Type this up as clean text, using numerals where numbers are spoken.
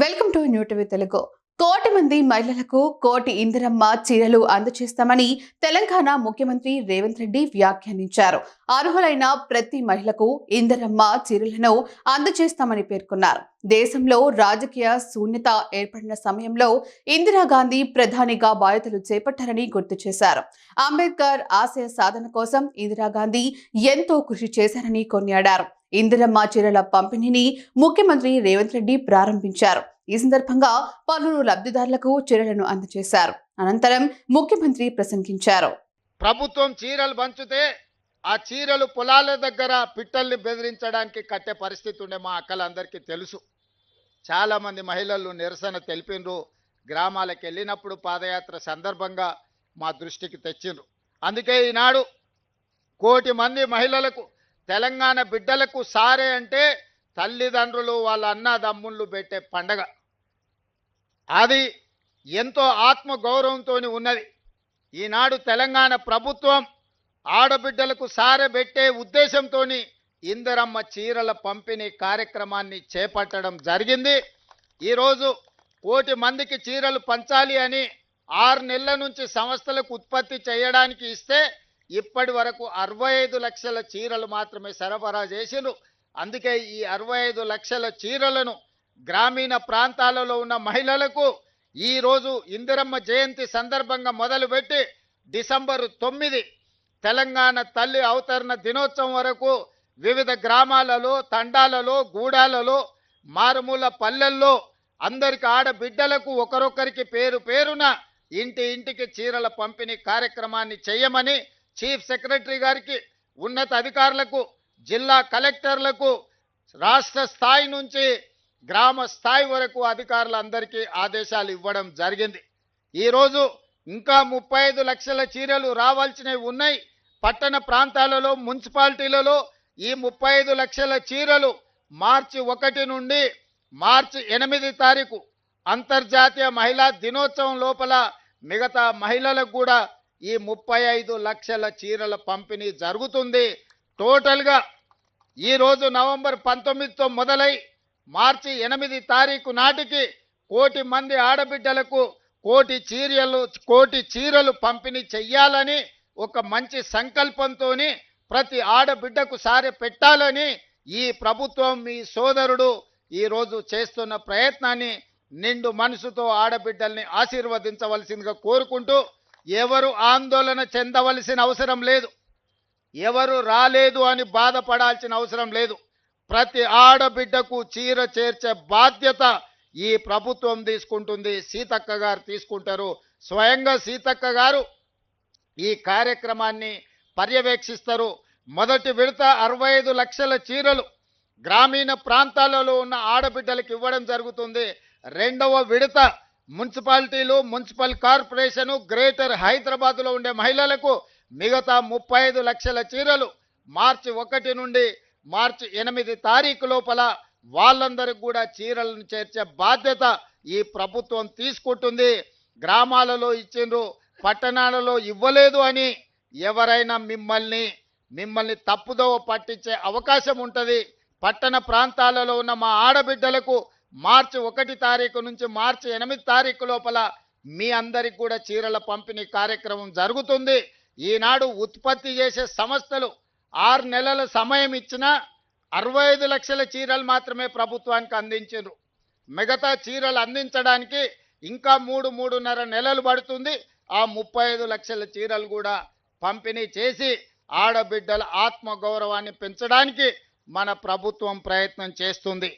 Welcome to new TV Telugu. కోటి మంది మహిళలకు కోటి ఇందిరమ్మ చీరలు అందజేస్తామని తెలంగాణ ముఖ్యమంత్రి రేవంత్ రెడ్డి వ్యాఖ్యానించారు. అర్హులైన ప్రతి మహిళకు ఇందిరమ్మ చీరలను అందజేస్తామని పేర్కొన్నారు. దేశంలో రాజకీయ శూన్యత ఏర్పడిన సమయంలో ఇందిరాగాంధీ ప్రధానిగా బాధ్యతలు చేపట్టారని గుర్తు చేశారు. అంబేద్కర్ ఆశయ సాధన కోసం ఇందిరాగాంధీ ఎంతో కృషి చేశారని కొనియాడారు. ఇందిరమ్మ చీరల పంపిణీని ముఖ్యమంత్రి రేవంత్ రెడ్డి ప్రారంభించారు. ఈ సందర్భంగా పలువురు లబ్ధిదారులకు చీరలను అందజేశారు. అనంతరం ముఖ్యమంత్రి ప్రసంగించారు. ప్రభుత్వం చీరలు పంచితే ఆ చీరలు పొలాల దగ్గర పిట్టల్ని బెదిరించడానికి కట్టే పరిస్థితి ఉండే మా అక్కలందరికీ తెలుసు. చాలామంది మహిళలు నిరసన తెలిపినరు. గ్రామాలకు వెళ్ళినప్పుడు పాదయాత్ర సందర్భంగా మా దృష్టికి తెచ్చిండ్రు. అందుకే ఈనాడు కోటి మంది మహిళలకు, తెలంగాణ బిడ్డలకు సారే అంటే తల్లిదండ్రులు వాళ్ళ అన్నదమ్ముళ్ళు పెట్టే పండగ. అది ఎంతో ఆత్మగౌరవంతో ఉన్నది. ఈనాడు తెలంగాణ ప్రభుత్వం ఆడబిడ్డలకు సారె పెట్టే ఉద్దేశంతో ఇందిరమ్మ చీరల పంపిణీ కార్యక్రమాన్ని చేపట్టడం జరిగింది. ఈరోజు కోటి మందికి చీరలు పంచాలి అని 6 నెలల నుంచి సంస్థలకు ఉత్పత్తి చేయడానికి ఇస్తే ఇప్పటి వరకు 65 లక్షల చీరలు మాత్రమే సరఫరా చేసిండ్రు. అందుకే ఈ 65 లక్షల చీరలను గ్రామీణ ప్రాంతాలలో ఉన్న మహిళలకు ఈరోజు ఇందిరమ్మ జయంతి సందర్భంగా మొదలుపెట్టి డిసెంబర్ 9 తెలంగాణ తల్లి అవతరణ దినోత్సవం వరకు వివిధ గ్రామాలలో, తండాలలో, గూడాలలో, మారుమూల పల్లెల్లో అందరికి ఆడబిడ్డలకు ఒకరొకరికి పేరు పేరున ఇంటికి చీరల పంపిణీ కార్యక్రమాన్ని చేయమని చీఫ్ సెక్రటరీ గారికి, ఉన్నత అధికారులకు, జిల్లా కలెక్టర్లకు, రాష్ట్ర స్థాయి నుంచి గ్రామ స్థాయి వరకు అధికారులందరికీ ఆదేశాలు ఇవ్వడం జరిగింది. ఈరోజు ఇంకా 35 లక్షల చీరలు రావాల్సినవి ఉన్నాయి. పట్టణ ప్రాంతాలలో, మున్సిపాలిటీలలో ఈ 35 లక్షల చీరలు మార్చి 1 నుండి మార్చి 8 తారీఖు అంతర్జాతీయ మహిళా దినోత్సవం లోపల మిగతా మహిళలకు కూడా ఈ 35 లక్షల చీరల పంపిణీ జరుగుతుంది. టోటల్గా ఈరోజు నవంబర్ 19తో మొదలై మార్చి 8 తారీఖు నాటికి కోటి మంది ఆడబిడ్డలకు కోటి చీరలు పంపిణీ చెయ్యాలని ఒక మంచి సంకల్పంతో ప్రతి ఆడబిడ్డకు సారె పెట్టాలని ఈ ప్రభుత్వం, మీ సోదరుడు ఈరోజు చేస్తున్న ప్రయత్నాన్ని నిండు మనసుతో ఆడబిడ్డల్ని ఆశీర్వదించవలసిందిగా కోరుకుంటూ, ఎవరు ఆందోళన చెందవలసిన అవసరం లేదు, ఎవరు రాలేదు అని బాధపడాల్సిన అవసరం లేదు. ప్రతి ఆడబిడ్డకు చీర చేర్చే బాధ్యత ఈ ప్రభుత్వం తీసుకుంటుంది. సీతక్క గారు తీసుకుంటారు. స్వయంగా సీతక్క గారు ఈ కార్యక్రమాన్ని పర్యవేక్షిస్తారు. మొదటి విడత 65 లక్షల చీరలు గ్రామీణ ప్రాంతాలలో ఉన్న ఆడబిడ్డలకు ఇవ్వడం జరుగుతుంది. రెండవ విడత మున్సిపాలిటీలు, మున్సిపల్ కార్పొరేషను, గ్రేటర్ హైదరాబాద్లో ఉండే మహిళలకు మిగతా 35 లక్షల చీరలు మార్చి 1 నుండి మార్చి 8 తారీఖు లోపల వాళ్ళందరికీ కూడా చీరలను చేర్చే బాధ్యత ఈ ప్రభుత్వం తీసుకుంటుంది. గ్రామాలలో ఇచ్చిండ్రు, పట్టణాలలో ఇవ్వలేదు అని ఎవరైనా మిమ్మల్ని తప్పుదోవ పట్టించే అవకాశం ఉంటుంది. పట్టణ ప్రాంతాలలో ఉన్న మా ఆడబిడ్డలకు మార్చి 1 తారీఖు నుంచి మార్చి 8 తారీఖు లోపల మీ అందరికి కూడా చీరల పంపిణీ కార్యక్రమం జరుగుతుంది. ఈనాడు ఉత్పత్తి చేసే సంస్థలు 6 నెలల సమయం ఇచ్చినా 65 లక్షల చీరలు మాత్రమే ప్రభుత్వానికి అందించారు. మిగతా చీరలు అందించడానికి ఇంకా 3-3.5 నెలలు పడుతుంది. ఆ 35 లక్షల చీరలు కూడా పంపిణీ చేసి ఆడబిడ్డల ఆత్మగౌరవాన్ని పెంచడానికి మన ప్రభుత్వం ప్రయత్నం చేస్తుంది.